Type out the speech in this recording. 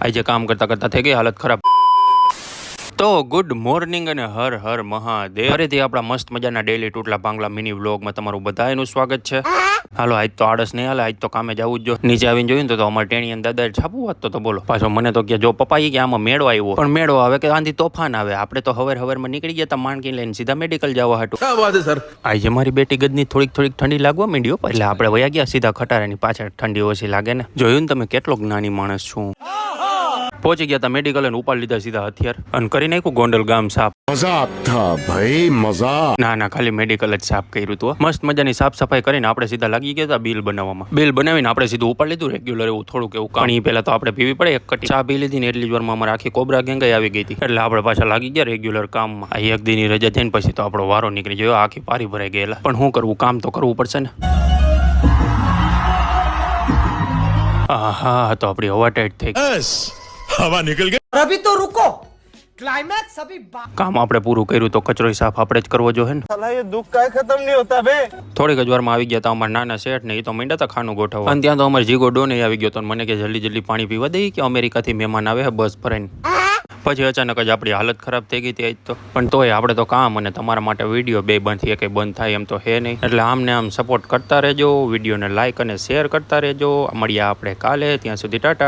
આજે કામ કરતા કરતા થઈ ગઈ હાલત ખરાબ. તો ગુડ મોર્નિંગ અને હર હર મહાદેવ. ફરીથી આપણા મસ્ત મજાના ડેલી ટૂટલા પાંગલા મિની વ્લોગમાં તમારું બધાનું સ્વાગત છે. હાલો, આજ તો આળસ નહીં હાલે, આજ તો કામે જવું જ જો. નીચે આવીને જોયું તો અમારે ટેણી દાદા છાપવું વાત તો બોલો. પાછો મને તો કે જો પપ્પા કે આમાં મેળો આવ્યો, પણ મેળો આવે કે આંધી તોફાન આવે. આપણે તો હવારમાં નીકળી ગયા તા માણકી લઈને સીધા મેડિકલ જવા હાટું. આજે મારી બેટી ગદની થોડીક ઠંડી લાગવા માંડ્યો, એટલે આપણે વયા ગયા સીધા ખટારાની પાછળ. ઠંડી ઓછી લાગે ને. જોયું ને તમે કેટલો જ્ઞાની માણસ છું. પહોંચી ગયા તા મેડિકલ અને ઉપાડી લીધા સીધા હથિયાર અને કરી નાખ્યું ગોંડલ ગામ સાફ. મજાક થા ભાઈ, મજાક. ના ખાલી મેડિકલ જ સાફ કર્યું હતું. મસ્ત મજાની સાફ સફાઈ કરીને આપણે સીધા લાગી ગયા હતા બિલ બનાવવામાં. બિલ બનાવીને આપણે સીધું ઉપાડી લીધું રેગ્યુલર એવું થોડુંક એવું. પાણી પહેલા તો આપણે પીવી પડે. એક કટી ચા પી લીધી ને એટલી જ વારમાં અમારે આખી કોબરા ગેંગાઈ આવી ગઈ હતી. એટલે આપણે પાછા લાગી ગયા રેગ્યુલર કામમાં. આ એક દિનની રજા થઈને પછી તો આપણો વારો નીકળી ગયો. આખી પારી ભરાઈ ગયેલા. પણ શું કરવું, કામ તો કરવું પડશે ને. હા તો આપણી હવા ટાઈટ થઈ ગઈ. हवा निकल गई. अभी तो रुको, क्लाइमैक्स अभी કામ આપણે પૂરું કર્યું તો કચરો સાફ આપણે જ કરવો જોઈએ ને. साला ये दुख का खत्म नहीं होता बे. થોડીક જ વારમાં આવી ગયા હતા અમારા નાના શેઠ ને. એ તો માંડ્યા હતા ખાનું ગોઠવવા. અને ત્યાં તો અમારે જીગો ડોને આવી ગયો હતો. મને કે જલ્દી પાણી પીવા દઈ કે અમેરિકાથી મહેમાન આવે બસ ભરાઈને. પછી અચાનક જ આપણી હાલત ખરાબ થઈ ગઈ હતી આજ તો. પણ તોય આપણે તો કામ અને તમારા માટે વિડીયો બે બંધ કે બંધ થાય એમ તો હે નહીં. એટલે આમને આમ સપોર્ટ કરતા રહેજો, વિડીયોને લાઇક અને શેર કરતા રહેજો. મળ્યા આપણે કાલે, ત્યાં સુધી ટાટા.